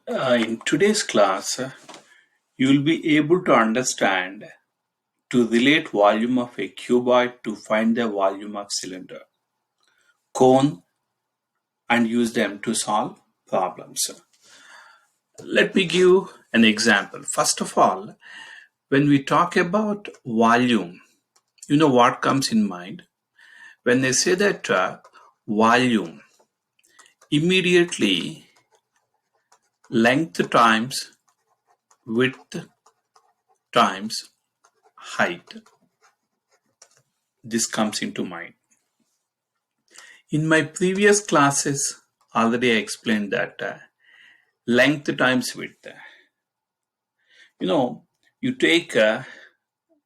In today's class, you will be able to understand to relate volume of a cuboid to find the volume of cylinder, cone, and use them to solve problems. Let me give an example. First of all, when we talk about volume, you know what comes in mind? When they say that volume, immediately length times width times height. This comes into mind. In my previous classes, already I explained that length times width. You know, you take a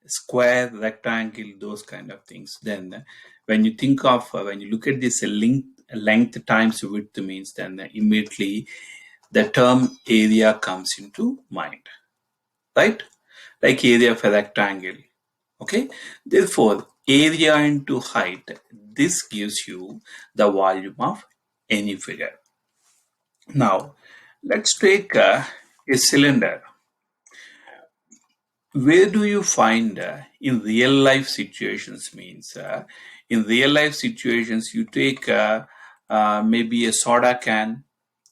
square, rectangle, those kind of things. Then when you think of, when you look at this length times width means, then immediately the term area comes into mind, right? Like area of a rectangle. Okay, therefore area into height, this gives you the volume of any figure. Now let's take a cylinder. Where do you find in real life situations means in real life situations you take maybe a soda can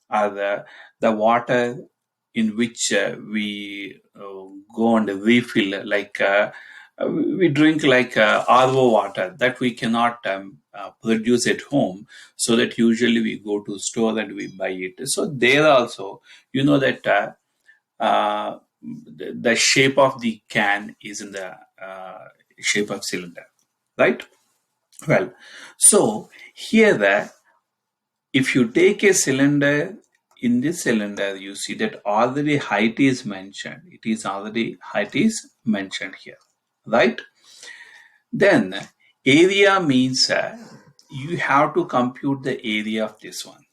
or the water in which we go and refill, like we drink like RO water that we cannot produce at home, so that usually we go to store and we buy it. So there also, you know that the shape of the can is in the shape of cylinder, right? Well, so here if you take a cylinder, in this cylinder you see that already height is mentioned. It is already height is mentioned here, right? Then area means you have to compute the area of this one.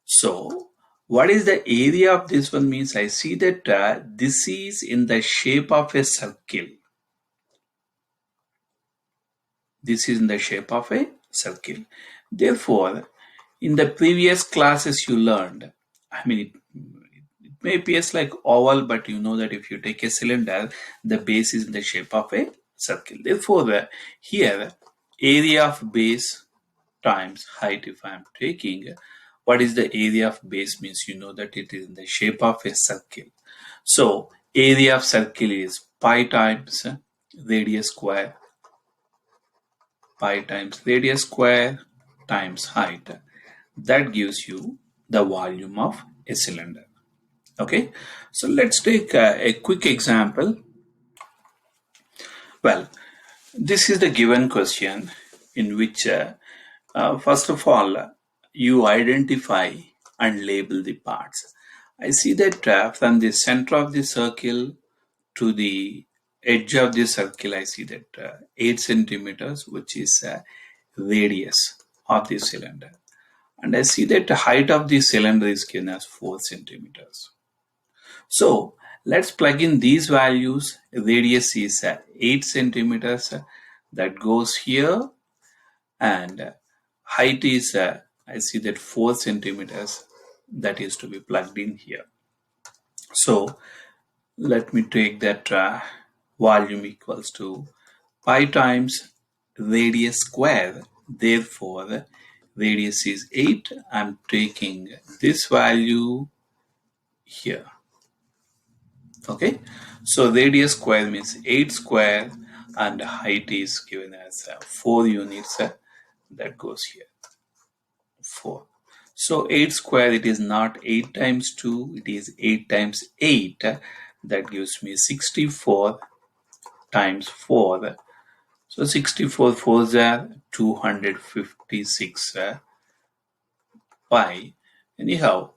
So what is the area of this one means, I see that this is in the shape of a circle. This is in the shape of a circle. Therefore, in the previous classes you learned, I mean, it may appear like oval, but you know that if you take a cylinder, the base is in the shape of a circle. Therefore, here, area of base times height, if I am taking, what is the area of base means, you know that it is in the shape of a circle. So, area of circle is pi times radius square, pi times radius square times height. That gives you the volume of a cylinder. Okay, so let's take a quick example. Well, this is the given question in which first of all you identify and label the parts. I see that from the center of the circle to the edge of the circle, I see that 8 centimeters, which is radius of the cylinder. And I see that the height of the cylinder is given as 4 centimeters. So let's plug in these values. Radius is 8 centimeters, that goes here, and height is I see that 4 centimeters, that is to be plugged in here. So let me take that volume equals to pi times radius square. Therefore radius is 8. I'm taking this value here. Okay, so radius square means 8 square, and height is given as 4 units, that goes here, 4. So 8 square, it is not 8 times 2, it is 8 times 8. That gives me 64 times 4. So 64 4s are 256 pi. Anyhow,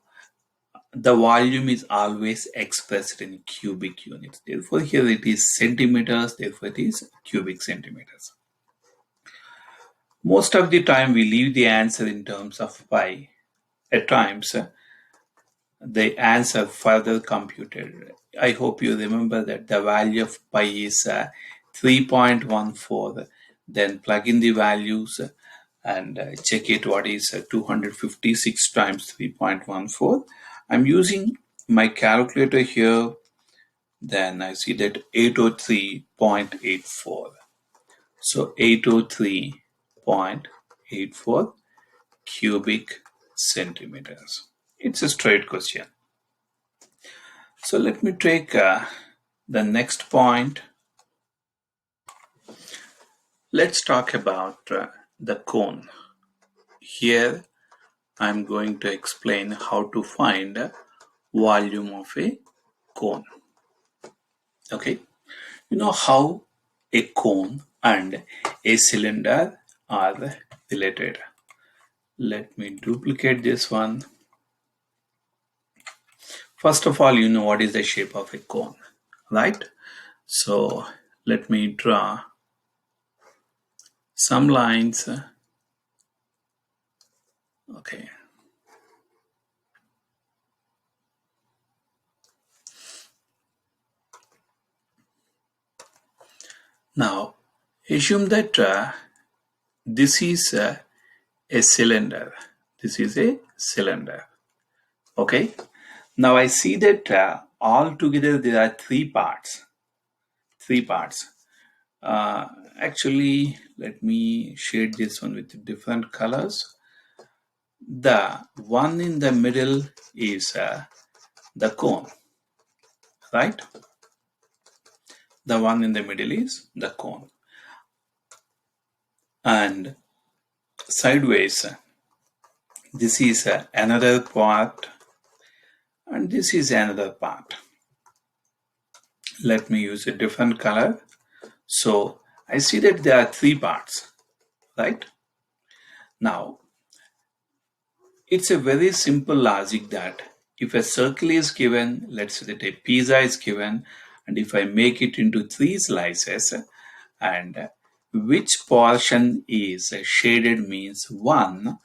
the volume is always expressed in cubic units. Therefore, here it is centimeters, therefore it is cubic centimeters. Most of the time we leave the answer in terms of pi. At times, the answer further computed. I hope you remember that the value of pi is 3.14. Then plug in the values. and check it what is 256 times 3.14. I'm using my calculator here, then I see that 803.84. So 803.84 cubic centimeters. It's a straight question. So let me take the next point. Let's talk about the cone. Here I'm going to explain how to find volume of a cone. Okay, you know how a cone and a cylinder are related. Let me duplicate this one. First of all, you know what is the shape of a cone, right? So let me draw some lines. Okay. Now assume that this is a cylinder. This is a cylinder. Okay. Now I see that all together there are three parts. Three parts. Uh, Actually, let me shade this one with different colors. The one in the middle is the cone, right? The one in the middle is the cone. And sideways, this is another part, and this is another part. Let me use a different color. So I see that there are three parts, right? Now, it's a very simple logic that if a circle is given, let's say that a pizza is given, and if I make it into three slices, and which portion is shaded means one,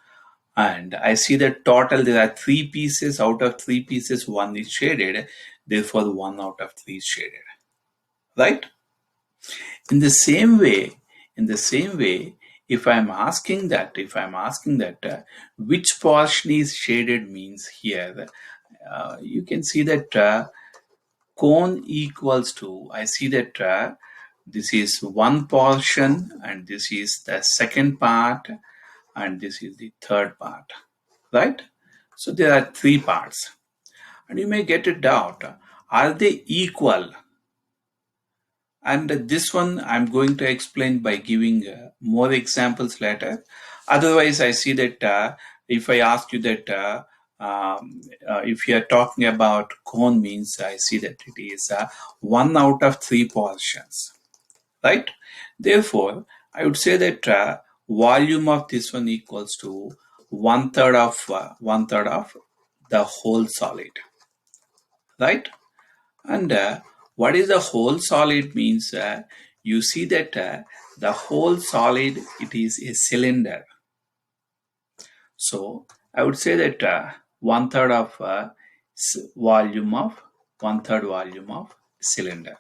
and I see that total there are three pieces. Out of three pieces, one is shaded, therefore one out of three is shaded, right? In the same way, if I'm asking that which portion is shaded means here, you can see that cone equals to, I see that this is one portion and this is the second part and this is the third part, right? So there are three parts, and you may get a doubt, are they equal? And this one I'm going to explain by giving more examples later. Otherwise, I see that if I ask you that if you are talking about cone means, I see that it is one out of three portions, right? Therefore, I would say that volume of this one equals to one third of the whole solid, right? And what is the whole solid means? You see that the whole solid, it is a cylinder. So I would say that one third of volume of one third volume of cylinder.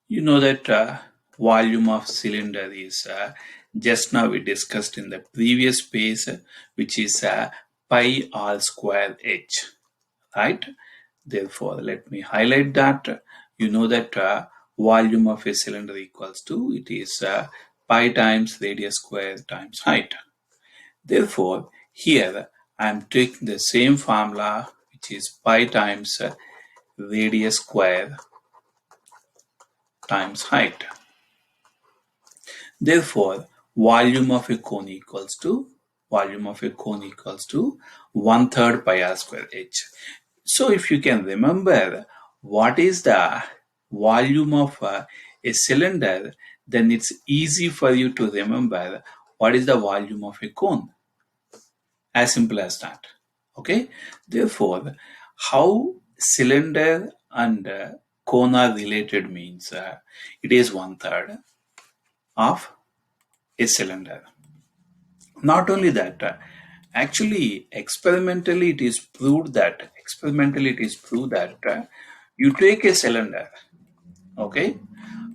You know that volume of cylinder is just now we discussed in the previous page, which is pi r square h, right? Therefore, let me highlight that. You know that volume of a cylinder equals to, it is pi times radius square times height. Therefore, here I am taking the same formula, which is pi times radius square times height. Therefore, volume of a cone equals to one third pi r square h. So if you can remember what is the volume of a cylinder, then it's easy for you to remember what is the volume of a cone. As simple as that. Okay. Therefore, how cylinder and cone are related means it is one third of a cylinder. Not only that, actually experimentally it is proved that you take a cylinder, okay,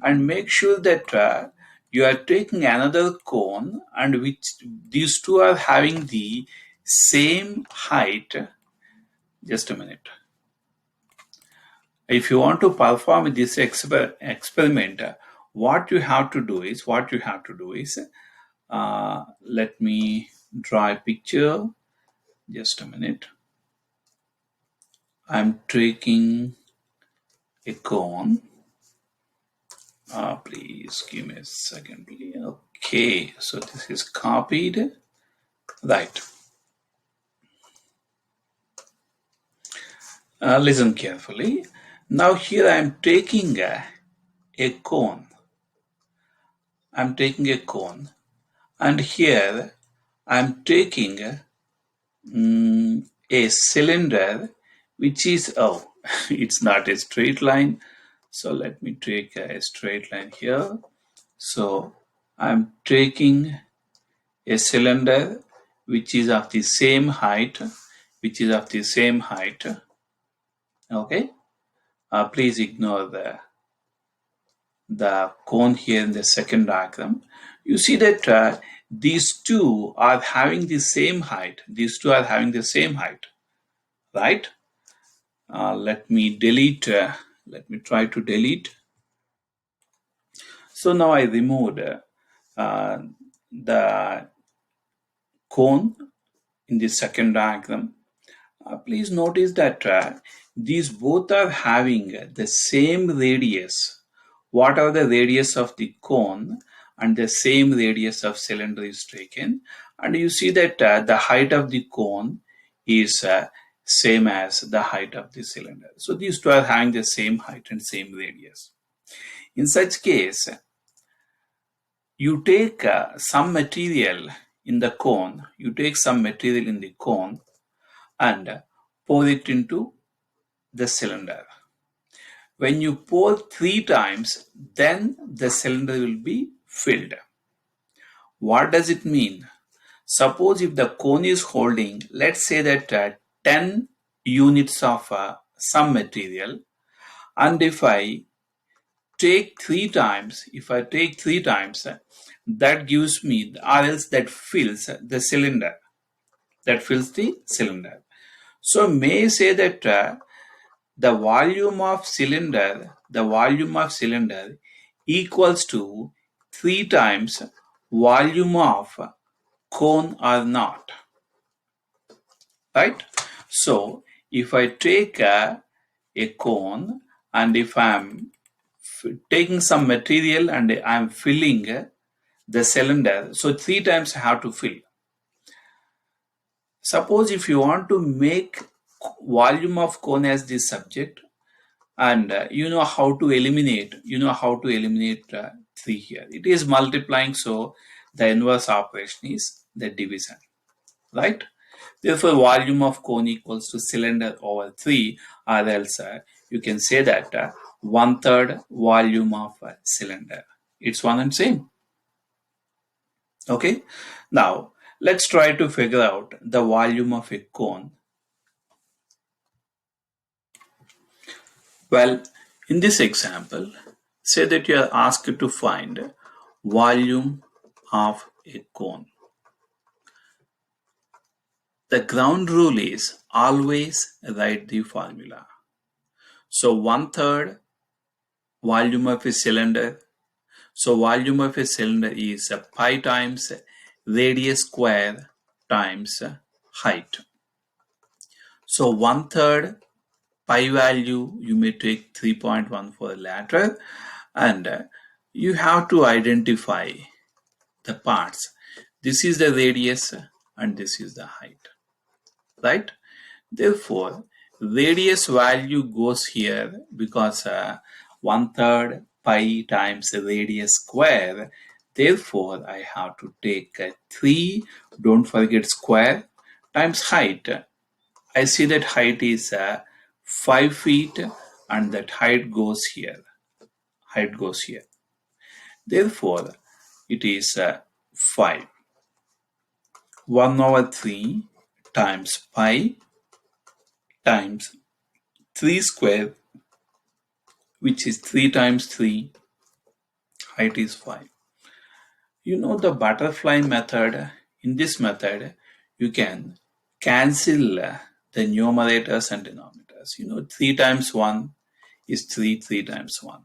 and make sure that you are taking another cone and which these two are having the same height. Just a minute. If you want to perform this experiment, what you have to do is let me draw a picture. Just a minute. I'm taking a cone. Please give me a second, please. Okay, so this is copied. Right. Listen carefully. Now here I'm taking a cone. I'm taking a cone, and here I'm taking a cylinder, which is it's not a straight line. So let me take a straight line here. So I'm taking a cylinder which is of the same height, okay. Please ignore the cone here in the second diagram. You see that these two are having the same height. Right? Let me delete. Let me try to delete. So now I removed the cone in the second diagram. Please notice that these both are having the same radius. Whatever the radius of the cone and the same radius of cylinder is taken, and you see that the height of the cone is same as the height of the cylinder. So these two are having the same height and same radius. In such case, you take some material in the cone. And pour it into the cylinder. When you pour 3 times, then the cylinder will be filled. What does it mean? Suppose if the cone is holding, let's say that 10 units of some material, and if I take 3 times, that gives me, or else that fills the cylinder. So may say that the volume of cylinder equals to 3 times volume of cone or not, right? So if I take a cone, and if I'm taking some material and I'm filling the cylinder, so 3 times I have to fill. Suppose if you want to make volume of cone as the subject, and you know how to eliminate 3 here. It is multiplying, so the inverse operation is the division, right? Therefore volume of cone equals to cylinder over 3, or else you can say that 1/3 volume of cylinder. It's one and same. Okay, now let's try to figure out the volume of a cone. Well, in this example, say that you are asked to find volume of a cone. The ground rule is always write the formula. So 1/3 volume of a cylinder. So volume of a cylinder is pi times radius square times height. So 1/3 pi value, you may take 3.1 for later, and you have to identify the parts. This is the radius and this is the height, right? Therefore radius value goes here because 1/3 pi times the radius square. Therefore I have to take 3, don't forget square, times height. I see that height is 5 feet, and that height goes here. Therefore it is 5. 1/3 times pi times 3 square, which is 3 times 3, height is 5. The butterfly method. In this method, you can cancel the numerators and denominators. 3 times 1 is 3, 3 times 1.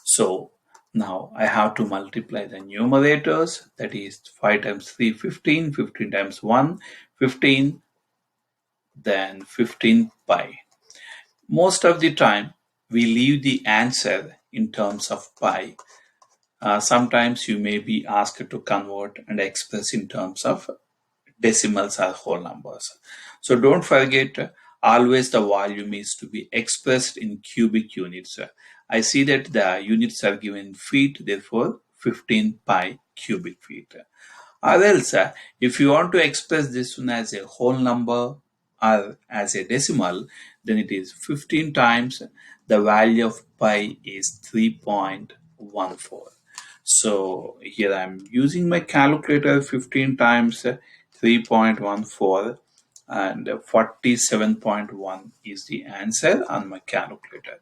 So now I have to multiply the numerators, that is 5 times 3, 15, 15 times 1, 15, then 15 pi. Most of the time, we leave the answer in terms of pi. Sometimes you may be asked to convert and express in terms of decimals or whole numbers. So don't forget, always the volume is to be expressed in cubic units. I see that the units are given in feet, therefore 15 pi cubic feet. Or else, if you want to express this one as a whole number or as a decimal, then it is 15 times the value of pi is 3.14. So here I'm using my calculator. 15 times 3.14 and 47.1 is the answer on my calculator.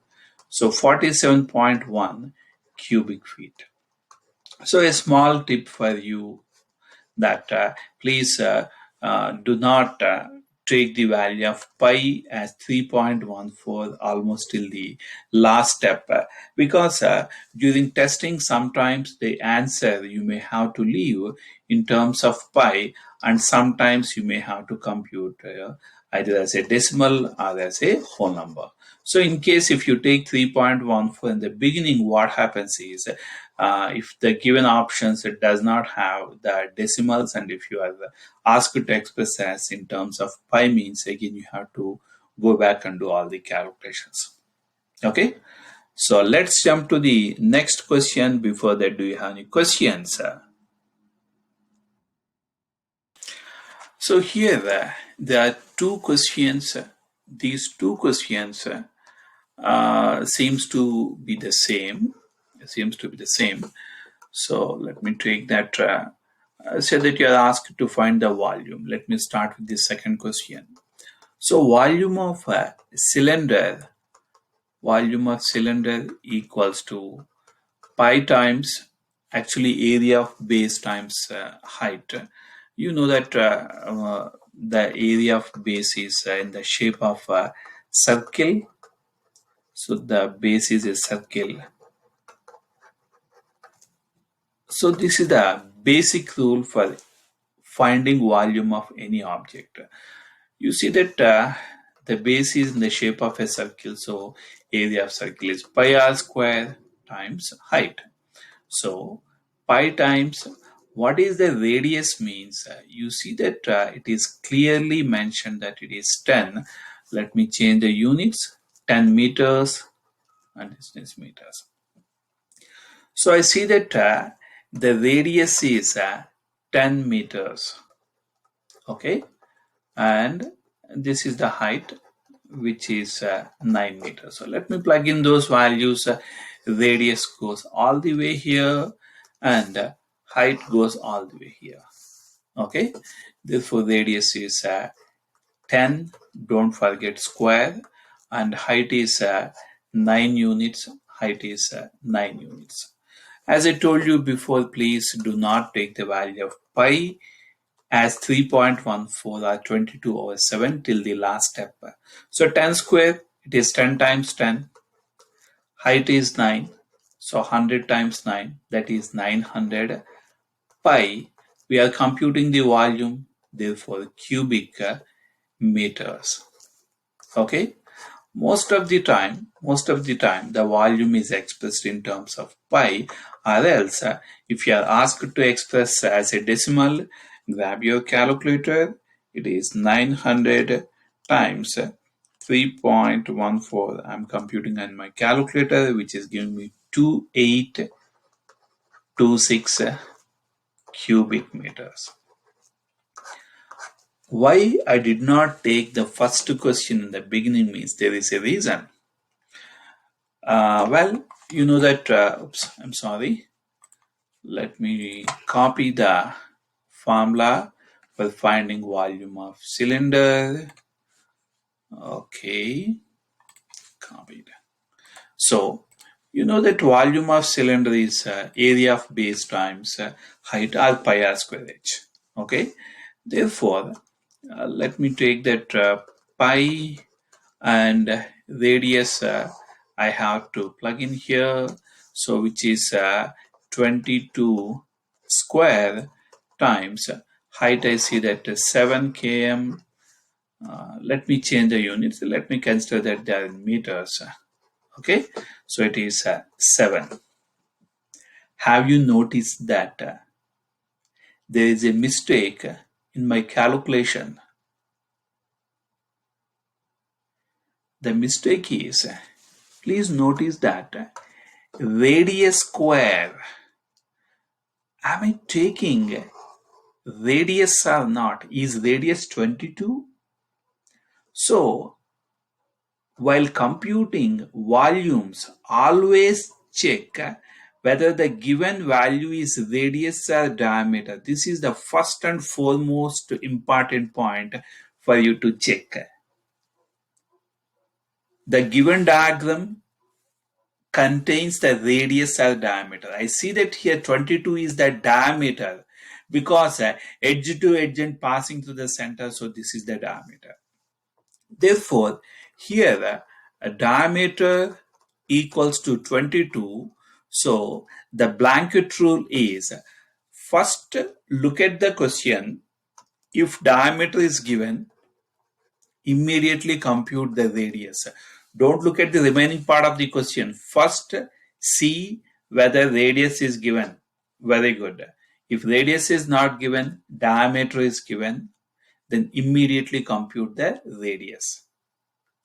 So 47.1 cubic feet. So a small tip for you, that please do not take the value of pi as 3.14 almost till the last step, because during testing sometimes the answer you may have to leave in terms of pi, and sometimes you may have to compute either as a decimal or as a whole number. So in case if you take 3.14 in the beginning, what happens is, if the given options it does not have the decimals, and if you are asked to express as in terms of pi, means again you have to go back and do all the calculations. Okay, so let's jump to the next question. Before that, do you have any questions? So here there are two questions. These two questions seems to be the same. So let me take that. Say that you are asked to find the volume. Let me start with the second question. So volume of cylinder equals to pi times, actually area of base times height. You know that the area of base is in the shape of a circle. So the base is a circle. So this is the basic rule for finding volume of any object. You see that the base is in the shape of a circle, so area of circle is pi r square times height. So pi times what is the radius means, you see that it is clearly mentioned that it is 10. Let me change the units, 10 meters and distance meters. So I see that the radius is 10 meters. Okay, and this is the height, which is 9 meters. So let me plug in those values. Radius goes all the way here, and height goes all the way here. Okay, therefore radius is 10, don't forget square, and height is 9 units. Height is 9 units. As I told you before, please do not take the value of pi as 3.14 or 22 over 7 till the last step. So 10 square, it is 10 times 10. Height is 9. So 100 times 9, that is 900 pi. We are computing the volume, therefore cubic meters. Okay. Most of the time the volume is expressed in terms of pi, or else if you are asked to express as a decimal, grab your calculator. It is 900 times 3.14. I'm computing on my calculator, which is giving me 2826 cubic meters. Why I did not take the first question in the beginning means there is a reason. Well, you know that, oops, I'm sorry. Let me copy the formula for finding volume of cylinder. Okay, copied. So You know that volume of cylinder is area of base times height or pi r square h. Okay. Therefore, let me take that pi and radius I have to plug in here. So which is 22 square times height. I see that 7 km. Let me change the units. Let me consider that they are in meters. Okay, so it is 7. Have you noticed that there is a mistake in my calculation? The mistake is, please notice that radius square. Am I taking radius or not? Is radius 22? So while computing volumes, always check whether the given value is radius or diameter. This is the first and foremost important point for you to check. The given diagram contains the radius or diameter. I see that here 22 is the diameter because edge to edge and passing through the center, so this is the diameter. Therefore, here a diameter equals to 22. So the blanket rule is, first look at the question. If diameter is given, immediately compute the radius. Don't look at the remaining part of the question. First see whether radius is given. Very good. If radius is not given, diameter is given, then immediately compute the radius.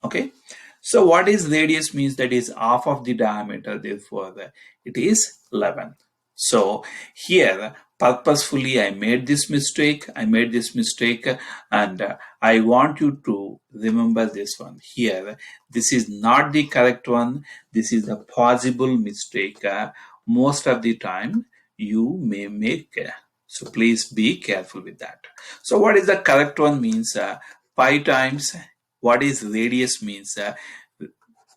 Okay, so what is radius means that is half of the diameter, therefore it is 11. So here purposefully I made this mistake, and I want you to remember this one here. This is not the correct one, this is a possible mistake most of the time you may make. So please be careful with that. So what is the correct one means pi times what is radius means.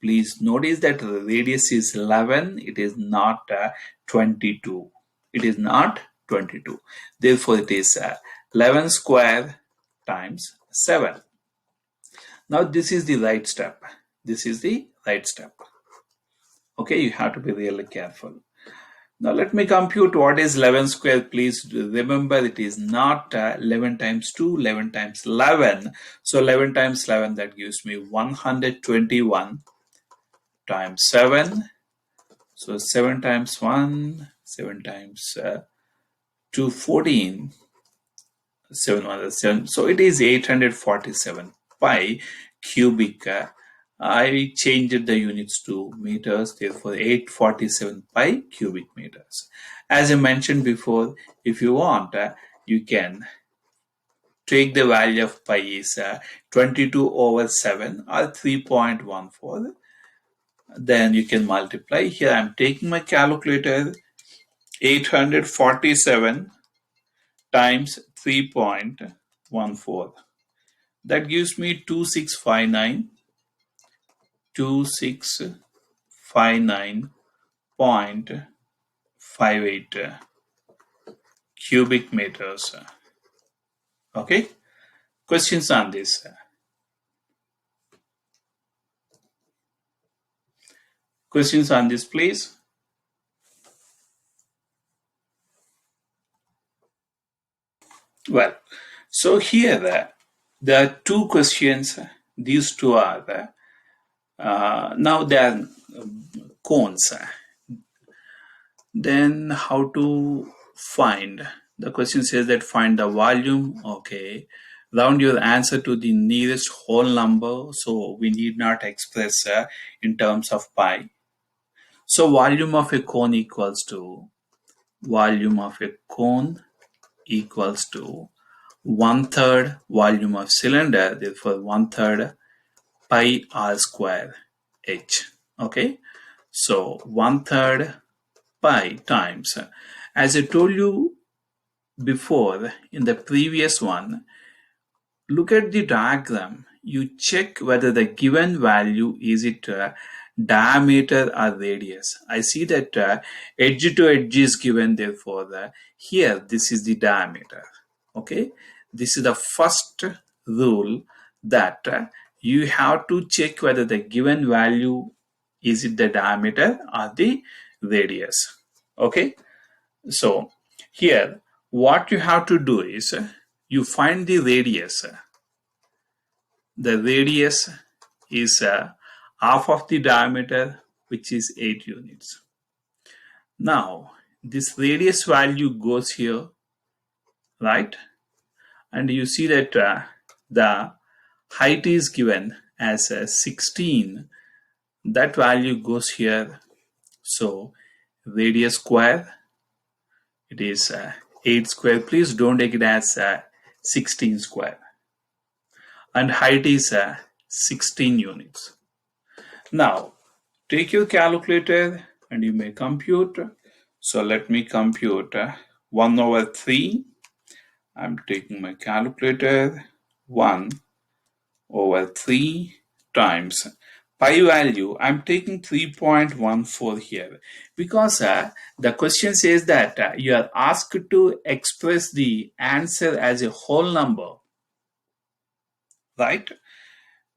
Please notice that the radius is 11. It is not 22. It is not 22. Therefore, it is 11 square times 7. Now, this is the right step. This is the right step. Okay, you have to be really careful. Now let me compute what is 11 square. Please remember it is not 11 times 2, 11 times 11. So 11 times 11, that gives me 121 times 7. So 7 times 1, 7 times 2, 14. 7 1 7. So it is 847 pi cubic. I changed the units to meters, therefore 847 pi cubic meters. As I mentioned before, if you want, you can take the value of pi is 22 over 7 or 3.14. Then you can multiply. Here I am taking my calculator. 847 times 3.14. That gives me 2659.58 cubic meters. Okay, questions on this? Questions on this, please? Well, so here there are two questions. These two are now they are cones. Then how to find? The question says that find the volume. Okay, round your answer to the nearest whole number. So we need not express in terms of pi. So volume of a cone equals to 1/3 volume of cylinder. Therefore 1/3 pi r square h. Okay, so 1/3 pi times, as I told you before in the previous one, look at the diagram. You check whether the given value is it diameter or radius. I see that edge to edge is given, therefore here this is the diameter. Okay, this is the first rule, that you have to check whether the given value is it the diameter or the radius. Okay, so here what you have to do is you find the radius. The radius is half of the diameter, which is 8 units. Now this radius value goes here, right? And you see that the height is given as 16. That value goes here. So radius square, it is 8 square. Please don't take it as 16 square. And height is 16 units. Now take your calculator and you may compute. So let me compute 1 over 3. I'm taking my calculator. 1 over 3 times pi value. I'm taking 3.14 here because the question says that you are asked to express the answer as a whole number, right?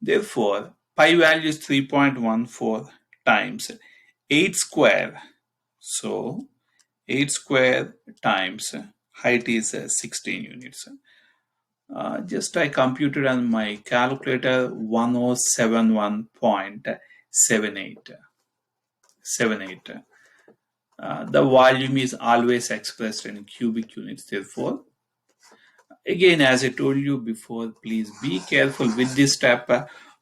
Therefore, pi value is 3.14 times 8 square. So 8 square times height is 16 units. Just I computed on my calculator 1071.78. The volume is always expressed in cubic units. Therefore, again, as I told you before, please be careful with this step.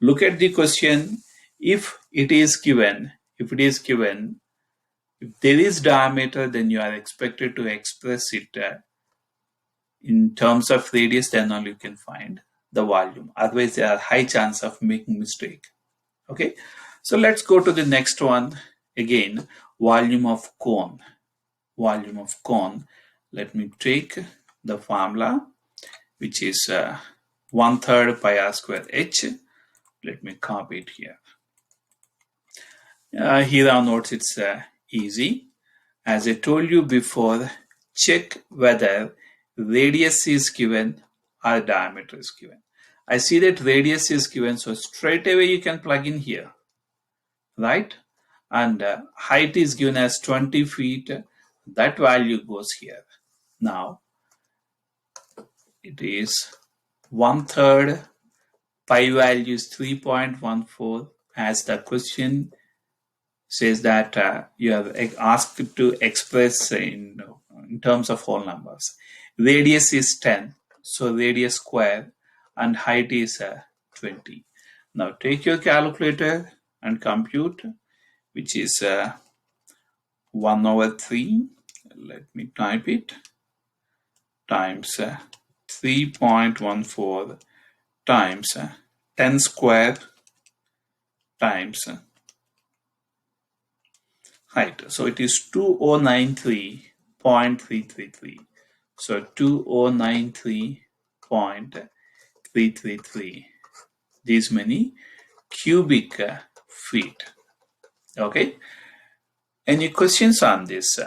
Look at the question. If there is diameter, then you are expected to express it in terms of radius, then only you can find the volume. Otherwise, there are high chance of making mistake. Okay, so let's go to the next one. Again, volume of cone. Volume of cone. Let me take the formula, which is 1/3 pi r square h. Let me copy it here. Here are notes. It's easy. As I told you before, check whether radius is given or diameter is given. I see that radius is given, so straight away you can plug in here, right? And height is given as 20 feet. That value goes here. Now it is 1/3 pi value is 3.14, as the question says that you are asked to express in terms of whole numbers. Radius is 10, so radius square, and height is 20. Now take your calculator and compute, which is 1 over 3. Let me type it, times 3.14 times 10 square times height. So it is 2093.333. So 2093.333. These many cubic feet. Okay. Any questions on this?